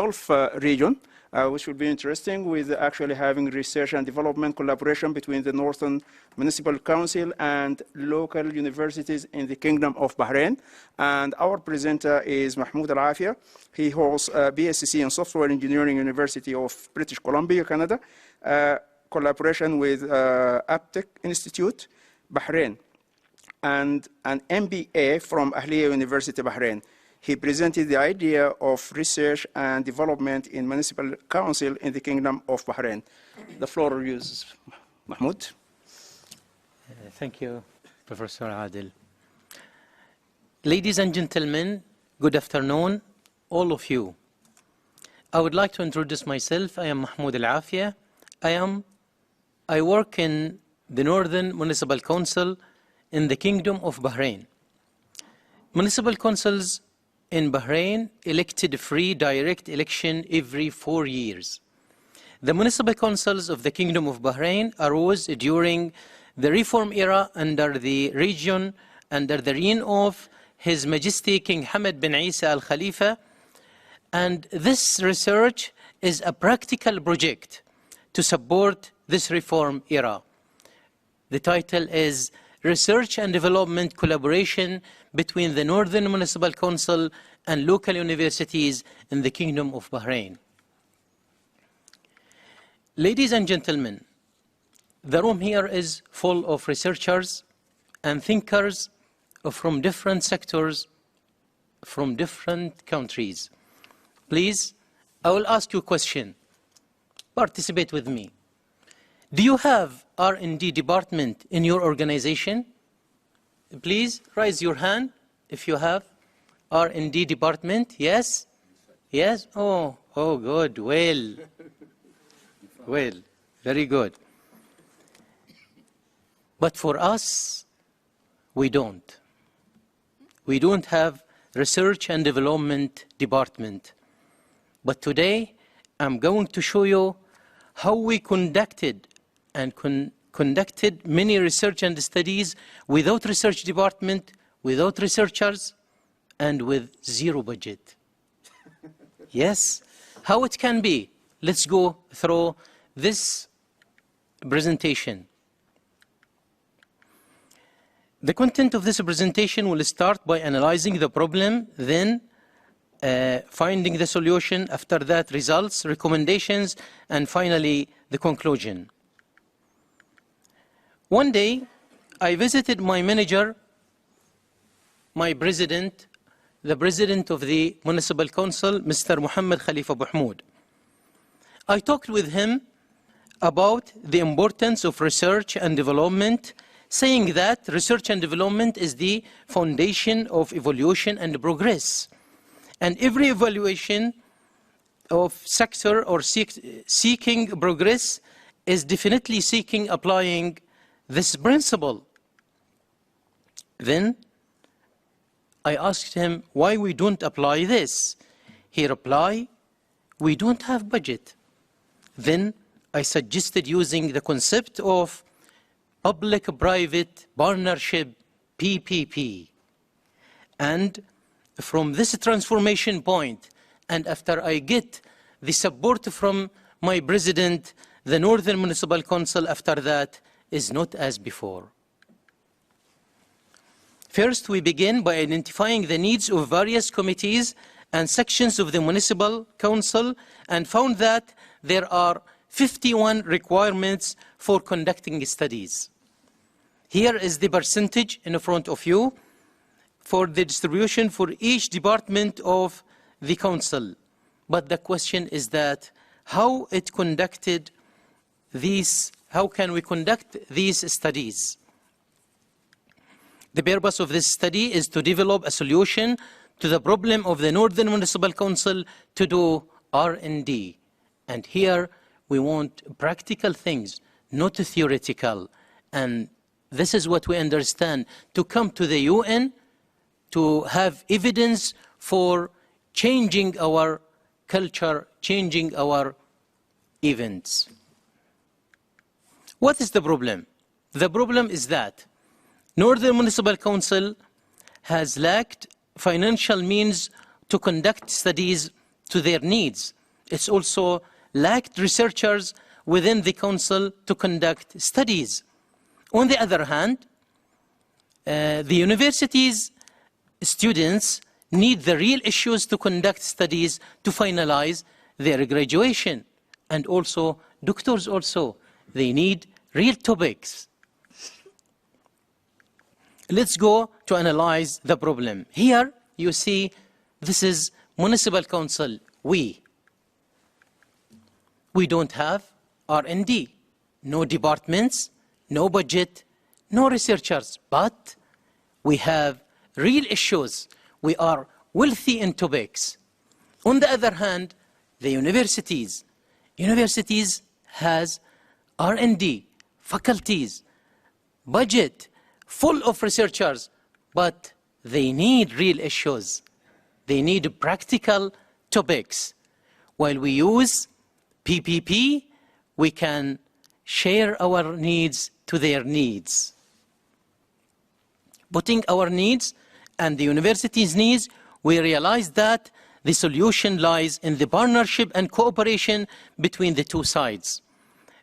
Gulf region, which will be interesting with actually having research and development collaboration between the Northern Municipal Council and local universities in the Kingdom of Bahrain. And our presenter is Mahmood Alaafia. He holds a BSc in Software Engineering, University of British Columbia, Canada, collaboration with Aptech Institute, Bahrain, and an MBA from Ahliya University, Bahrain. He presented the idea of research and development in municipal council in the Kingdom of Bahrain. The floor is Mahmood. Thank you, Professor Adil. Ladies and gentlemen, good afternoon, all of you. I would like to introduce myself. I am Mahmood Alaafia. I work in the Northern Municipal Council in the Kingdom of Bahrain. Municipal councils in Bahrain elected free direct election every 4 years. The municipal councils of the Kingdom of Bahrain arose during the reform era under the reign of His Majesty King Hamad bin Isa Al Khalifa, and this research is a practical project to support this reform era. The title is Research and Development Collaboration between the Northern Municipal Council and local universities in the Kingdom of Bahrain. Ladies and gentlemen, the room here is full of researchers and thinkers from different sectors, from different countries. Please, I will ask you a question. Participate with me. Do you have R&D department in your organization? Please raise your hand if you have R&D department. Yes? Yes? Oh, good. Well, very good. But for us, we don't. We don't have research and development department. But today, I'm going to show you how we conducted many research and studies without research department, without researchers, and with zero budget. Yes? How it can be? Let's go through this presentation. The content of this presentation will start by analyzing the problem, then finding the solution, after that results, recommendations, and finally the conclusion. One day, I visited my manager, my president, the president of the Municipal Council, Mr. Muhammad Khalifa Mahmood. I talked with him about the importance of research and development, saying that research and development is the foundation of evolution and progress. And every evaluation of sector or seeking progress is definitely seeking applying this principle. Then I asked him why we don't apply this. He replied, we don't have budget. Then I suggested using the concept of public-private partnership, PPP. And from this transformation point, and after I get the support from my president, the Northern Municipal Council after that is not as before. First, we begin by identifying the needs of various committees and sections of the Municipal Council and found that there are 51 requirements for conducting studies. Here is the percentage in front of you for the distribution for each department of the council. But the question is that how can we conduct these studies? The purpose of this study is to develop a solution to the problem of the Northern Municipal Council to do R&D. And here we want practical things, not theoretical. And this is what we understand, to come to the UN, to have evidence for changing our culture, changing our events. What is the problem? The problem is that Northern Municipal Council has lacked financial means to conduct studies to their needs. It's also lacked researchers within the council to conduct studies. On the other hand, the university's students need the real issues to conduct studies to finalize their graduation. And also, doctors also, they need real topics. Let's go to analyze the problem. Here you see this is municipal council. We don't have R&D, no departments, no budget, no researchers, but we have real issues. We are wealthy in topics. On the other hand, the universities has R&D, faculties, budget, full of researchers, but they need real issues. They need practical topics. While we use PPP, we can share our needs to their needs. Putting our needs and the university's needs, we realize that the solution lies in the partnership and cooperation between the two sides.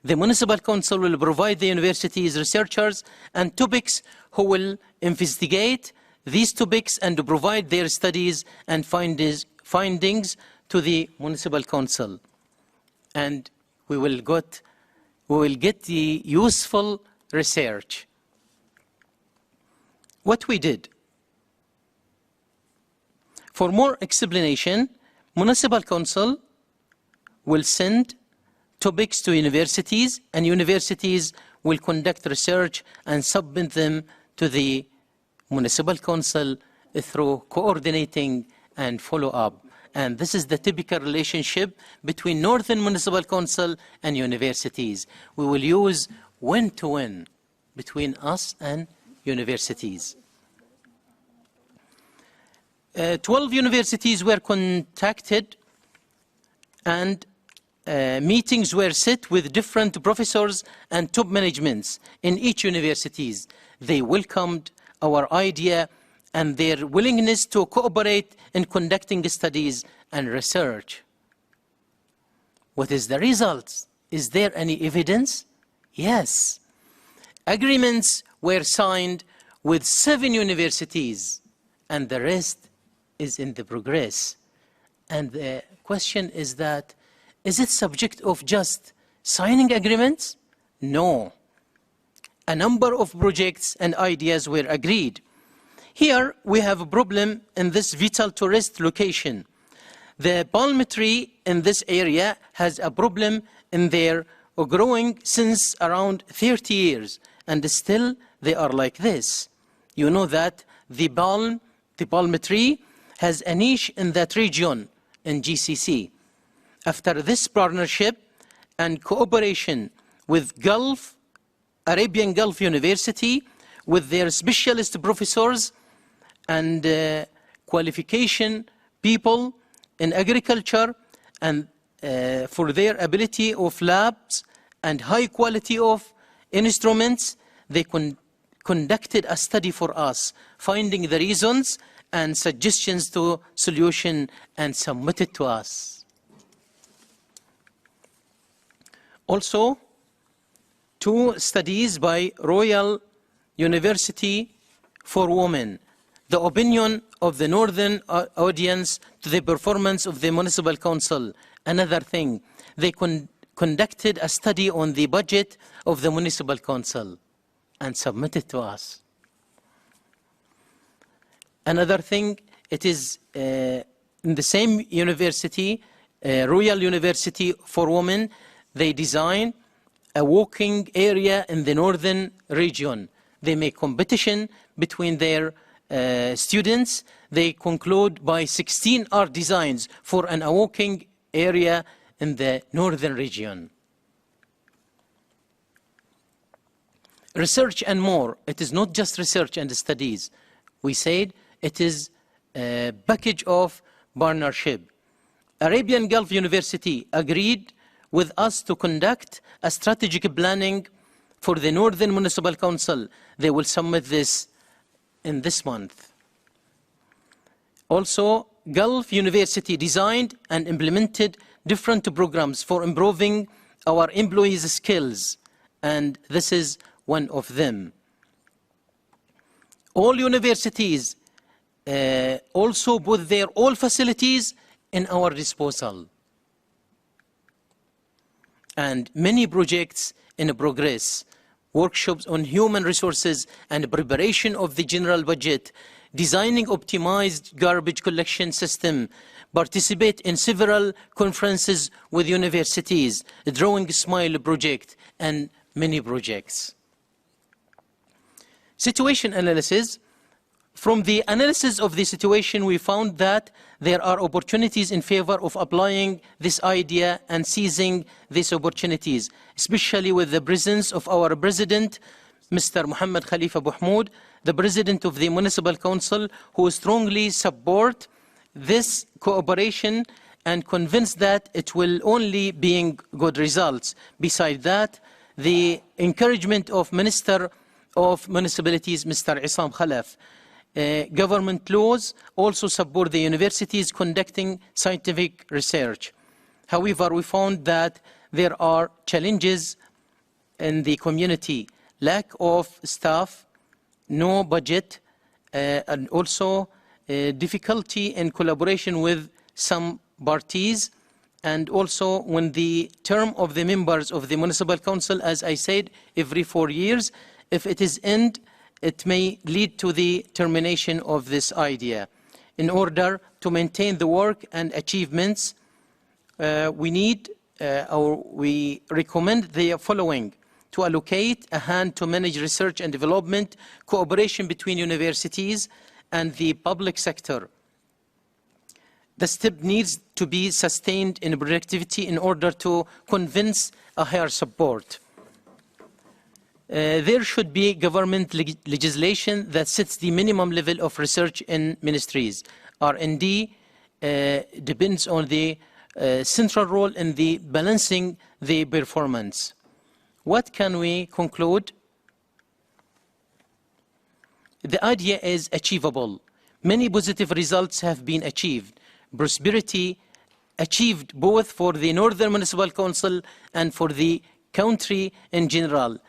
The municipal council will provide the university's researchers and topics who will investigate these topics and provide their studies and findings to the municipal council. And we will get the useful research. What we did. For more explanation, municipal council will send topics to universities, and universities will conduct research and submit them to the municipal council through coordinating and follow-up. And this is the typical relationship between Northern Municipal Council and universities. We will use win-to-win between us and universities. 12 universities were contacted, and meetings were set with different professors and top managements in each universities. They welcomed our idea and their willingness to cooperate in conducting studies and research. What is the results? Is there any evidence? Yes. Agreements were signed with 7 universities, and the rest is in the progress. And the question is that, is it subject of just signing agreements? No. A number of projects and ideas were agreed. Here we have a problem in this vital tourist location. The palm tree in this area has a problem in their growing since around 30 years, and still they are like this. You know that the palm tree has a niche in that region in GCC. After this partnership and cooperation with Arabian Gulf University, with their specialist professors and qualification people in agriculture, and for their ability of labs and high quality of instruments, they conducted a study for us, finding the reasons and suggestions to solution and submitted to us. Also, 2 studies by Royal University for Women. The opinion of the Northern audience to the performance of the Municipal Council. Another thing, they conducted a study on the budget of the Municipal Council and submitted to us. Another thing, it is in the same university, Royal University for Women, they designed a walking area in the northern region. They make competition between their students. They conclude by 16 art designs for a walking area in the northern region. Research and more. It is not just research and studies. We said it is a package of partnership. Arabian Gulf University agreed with us to conduct a strategic planning for the Northern Municipal Council. They will submit this in this month. Also, Gulf University designed and implemented different programs for improving our employees' skills, and this is one of them. All universities also put their all facilities in our disposal, and many projects in progress, workshops on human resources and preparation of the general budget, designing optimized garbage collection system, participate in several conferences with universities, Drawing Smile project, and many projects. Situation analysis. From the analysis of the situation, we found that there are opportunities in favor of applying this idea and seizing these opportunities, especially with the presence of our President, Mr. Mohammed Khalifa Mahmood, the President of the Municipal Council, who strongly support this cooperation and convinced that it will only bring good results. Besides that, the encouragement of Minister of Municipalities, Mr. Isam Khalaf. Government laws also support the universities conducting scientific research. However, we found that there are challenges in the community, lack of staff, no budget, and also difficulty in collaboration with some parties, and also when the term of the members of the Municipal Council, as I said, every 4 years, if it is end, it may lead to the termination of this idea. In order to maintain the work and achievements, we recommend the following: to allocate a hand to manage research and development, cooperation between universities and the public sector. The step needs to be sustained in productivity in order to convince a higher support. There should be government legislation that sets the minimum level of research in ministries. R&D depends on the central role in the balancing the performance. What can we conclude? The idea is achievable. Many positive results have been achieved. Prosperity achieved both for the Northern Municipal Council and for the country in general.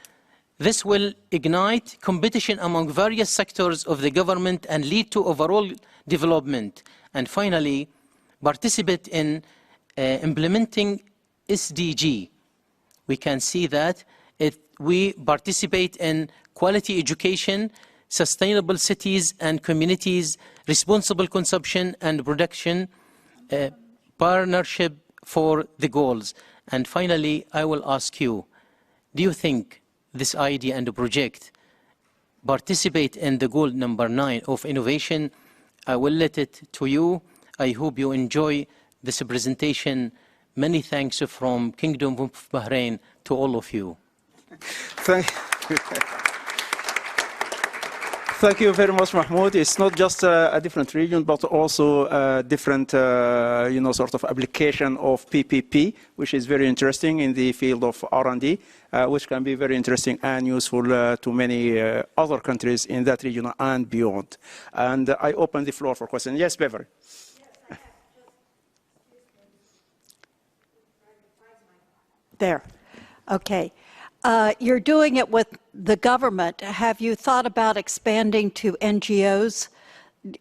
This will ignite competition among various sectors of the government and lead to overall development. And finally, participate in implementing SDG. We can see that we participate in quality education, sustainable cities and communities, responsible consumption and production, partnership for the goals. And finally, I will ask you, do you think this idea and the project participate in the goal number 9 of innovation? I will let it to you. I hope you enjoy this presentation. Many thanks from Kingdom of Bahrain to all of you. Thank you very much, Mahmoud. It's not just a different region, but also a different, sort of application of PPP, which is very interesting in the field of R&D, which can be very interesting and useful to many other countries in that region and beyond. And I open the floor for questions. Yes, Beverly. There. Okay. You're doing it with the government. Have you thought about expanding to NGOs,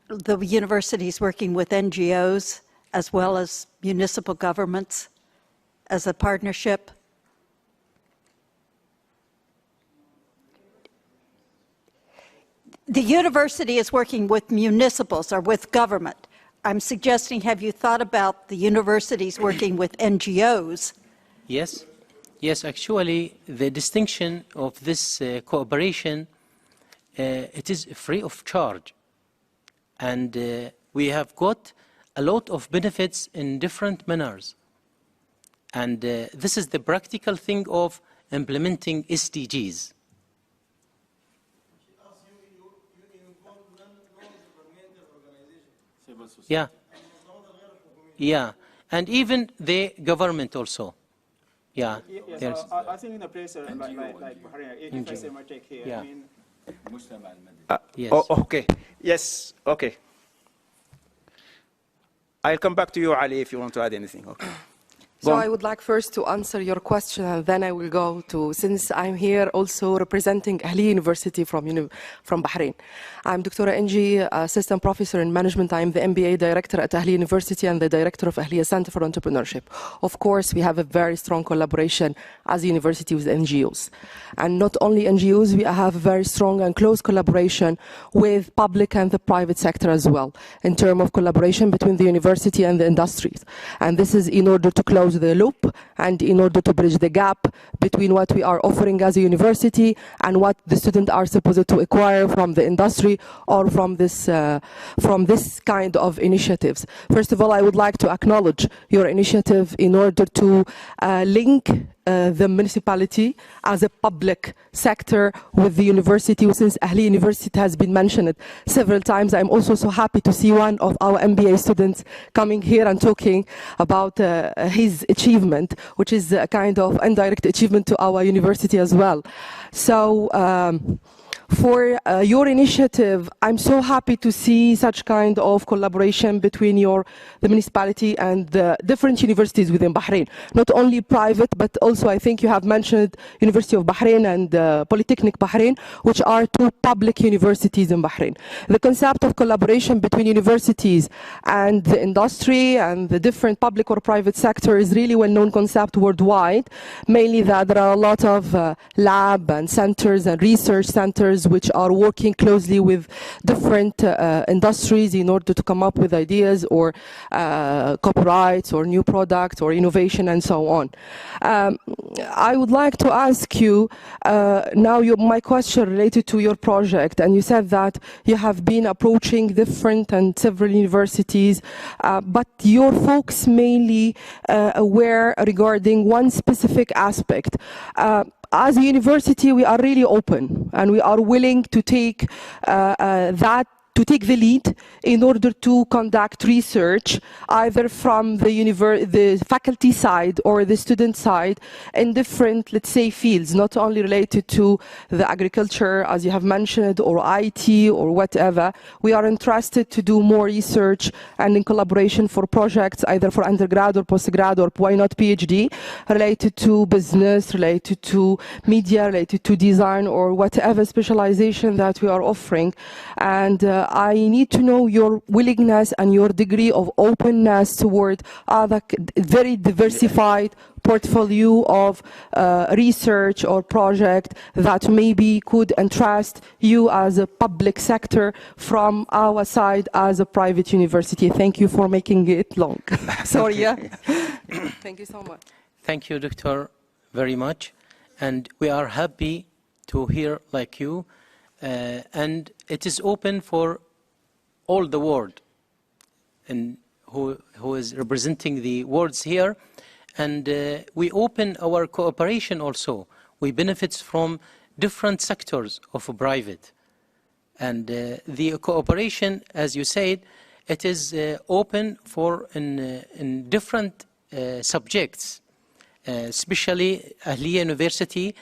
the universities working with NGOs, as well as municipal governments as a partnership? The university is working with municipals or with government. I'm suggesting, have you thought about the universities working with NGOs? Yes. Yes, actually, the distinction of this cooperation, it is free of charge. And we have got a lot of benefits in different manners. And this is the practical thing of implementing SDGs. Yeah. Yeah. And even the government also. Yeah, yes, I think in a place like Bahrain, if I say my take here, yeah. I mean... Yes. Oh, okay. Yes, okay. I'll come back to you, Ali, if you want to add anything. Okay. So I would like first to answer your question, and then I will go to, since I'm here also representing Ahliya University from Bahrain. I'm Dr. Enji, Assistant Professor in Management. I'm the MBA Director at Ahliya University and the Director of Ahliya Center for Entrepreneurship. Of course, we have a very strong collaboration as a university with NGOs. And not only NGOs, we have a very strong and close collaboration with public and the private sector as well, in terms of collaboration between the university and the industries. And this is in order to close the loop and in order to bridge the gap between what we are offering as a university and what the students are supposed to acquire from the industry or from this kind of initiatives. First of all, I would like to acknowledge your initiative in order to link the municipality as a public sector with the university. Since Ahliya University has been mentioned several times, I'm also so happy to see one of our MBA students coming here and talking about his achievement, which is a kind of indirect achievement to our university as well. So for your initiative, I'm so happy to see such kind of collaboration between the municipality and the different universities within Bahrain. Not only private, but also I think you have mentioned University of Bahrain and Polytechnic Bahrain, which are two public universities in Bahrain. The concept of collaboration between universities and the industry and the different public or private sector is really well-known concept worldwide, mainly that there are a lot of lab and centers and research centers which are working closely with different industries in order to come up with ideas or copyrights or new products or innovation and so on. I would like to ask you now my question related to your project, and you said that you have been approaching different and several universities, but your focus mainly were regarding one specific aspect. As a university, we are really open and we are willing to take the lead in order to conduct research either from the faculty side or the student side in different, let's say, fields, not only related to the agriculture, as you have mentioned, or IT or whatever. We are interested to do more research and in collaboration for projects either for undergrad or postgrad or why not PhD, related to business, related to media, related to design or whatever specialization that we are offering. And I need to know your willingness and your degree of openness toward other very diversified portfolio of research or project that maybe could interest you as a public sector from our side as a private university. Thank you for making it long. Sorry, yeah. Thank you so much. Thank you, Doctor, very much. And we are happy to hear like you. And it is open for all the world and who is representing the words here. And we open our cooperation also. We benefit from different sectors of private. And the cooperation, as you said, it is open for in different subjects. Especially Ahliya University,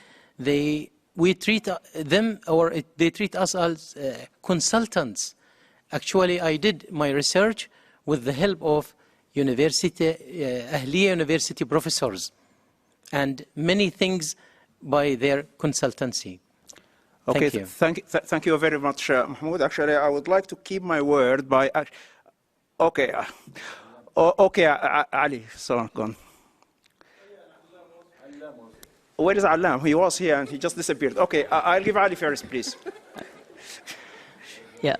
we treat them, or they treat us as consultants. Actually, I did my research with the help of Ahliya University professors and many things by their consultancy. Okay, Thank you. Thank you very much, Mahmood. Actually, I would like to keep my word by... Okay, Ali, so gone. Where is Alam? He was here and he just disappeared. Okay, I'll give Ali first, please. Yeah,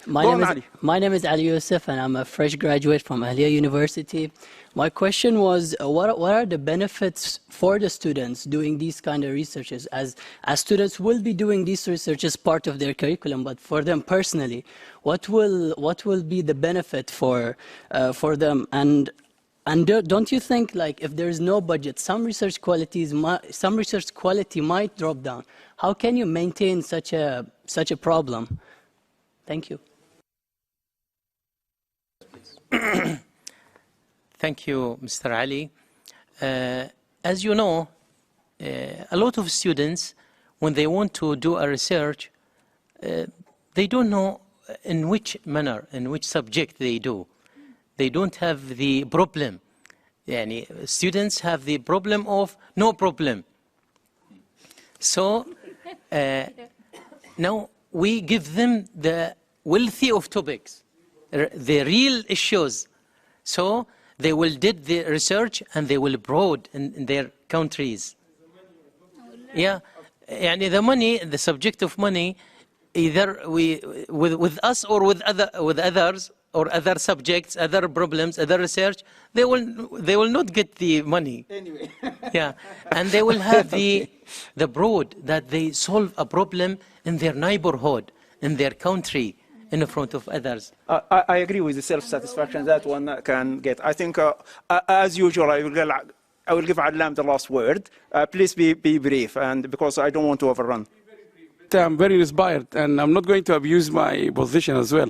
my name is Ali Youssef and I'm a fresh graduate from Ahliya University. My question was, what are the benefits for the students doing these kind of researches? As students will be doing these research as part of their curriculum, but for them personally, what will be the benefit for them? And don't you think, like, if there is no budget, some research quality might drop down? How can you maintain such a problem? Thank you. Thank you, Mr. Ali. As you know, a lot of students, when they want to do a research, they don't know in which manner, in which subject they do. They don't have the problem. students have the problem of no problem. So now we give them the wealthy of topics, the real issues. So they will do the research and they will broad in their countries. Yeah, the money, the subject of money, either with us or with others or other subjects, other problems, other research, they will not get the money. Anyway. Yeah, and they will have the broad that they solve a problem in their neighborhood, in their country, in front of others. I agree with the self-satisfaction that one can get. I think, as usual, I will give Alam the last word. Please be brief, and because I don't want to overrun. I'm very inspired, and I'm not going to abuse my position as well.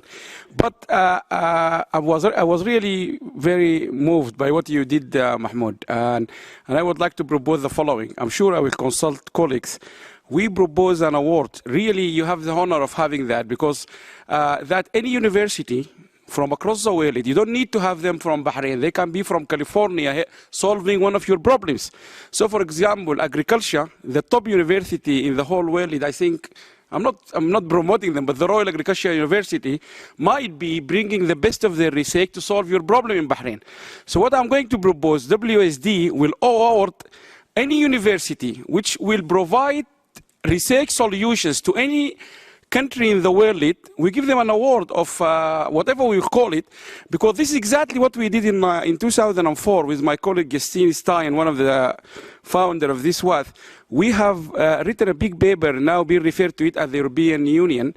But I was really very moved by what you did, Mahmood. And I would like to propose the following. I'm sure I will consult colleagues. We propose an award. Really, you have the honor of having that, because that any university from across the world, you don't need to have them from Bahrain. They can be from California solving one of your problems. So, for example, agriculture, the top university in the whole world, I think, I'm not promoting them, but the Royal Agricultural University might be bringing the best of their research to solve your problem in Bahrain. So what I'm going to propose, WSD will award any university which will provide research solutions to any country in the world, we give them an award of whatever we call it, because this is exactly what we did in 2004 with my colleague Justine Stein, one of the founder of this WATH. We have written a big paper, now being referred to it as the European Union.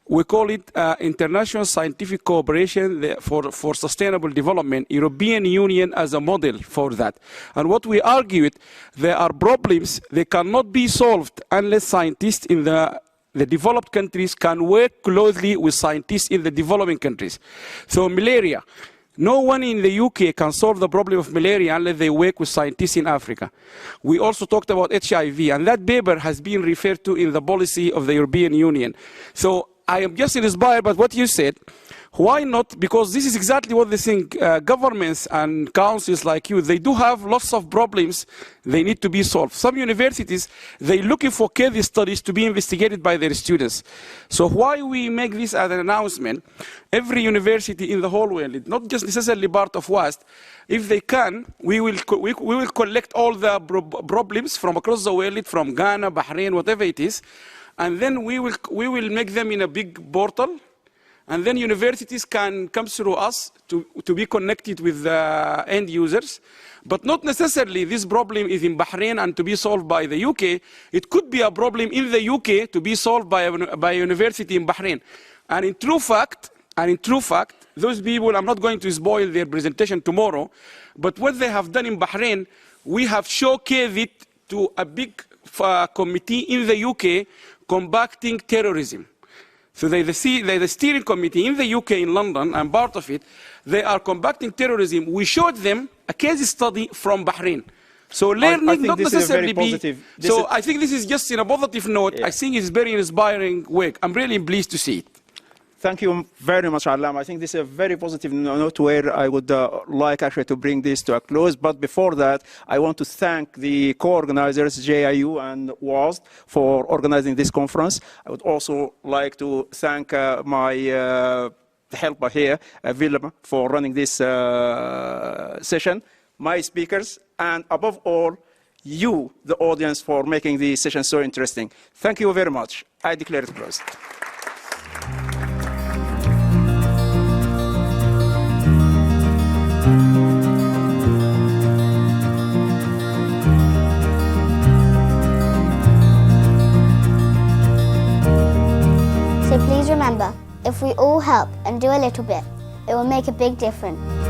We call it International Scientific Cooperation for Sustainable Development, European Union as a model for that. And what we argue it, there are problems, they cannot be solved unless scientists in the developed countries can work closely with scientists in the developing countries. So malaria, no one in the UK can solve the problem of malaria unless they work with scientists in Africa. We also talked about HIV, and that paper has been referred to in the policy of the European Union. So I am just inspired by what you said. Why not? Because this is exactly what they think. Governments and councils like you, they do have lots of problems they need to be solved. Some universities, they're looking for case studies to be investigated by their students. So why we make this as an announcement, every university in the whole world, not just necessarily part of WAST, if they can, we will collect all the problems from across the world, from Ghana, Bahrain, whatever it is, and then we will make them in a big portal. And then universities can come through us to be connected with the end users. But not necessarily this problem is in Bahrain and to be solved by the UK. It could be a problem in the UK to be solved by a university in Bahrain. And in true fact, those people, I'm not going to spoil their presentation tomorrow, but what they have done in Bahrain, we have showcased it to a big committee in the UK combating terrorism. So they're the steering committee in the UK, in London, and part of it, they are combating terrorism. We showed them a case study from Bahrain. So learning not necessarily be... So I think this is just in a positive note. Yeah. I think it's very inspiring work. I'm really pleased to see it. Thank you very much, Alam. I think this is a very positive note where I would like actually to bring this to a close. But before that, I want to thank the co-organizers, JIU and WAST, for organizing this conference. I would also like to thank my helper here, Vilma, for running this session, my speakers, and above all, you, the audience, for making the session so interesting. Thank you very much. I declare it closed. So please remember, if we all help and do a little bit, it will make a big difference.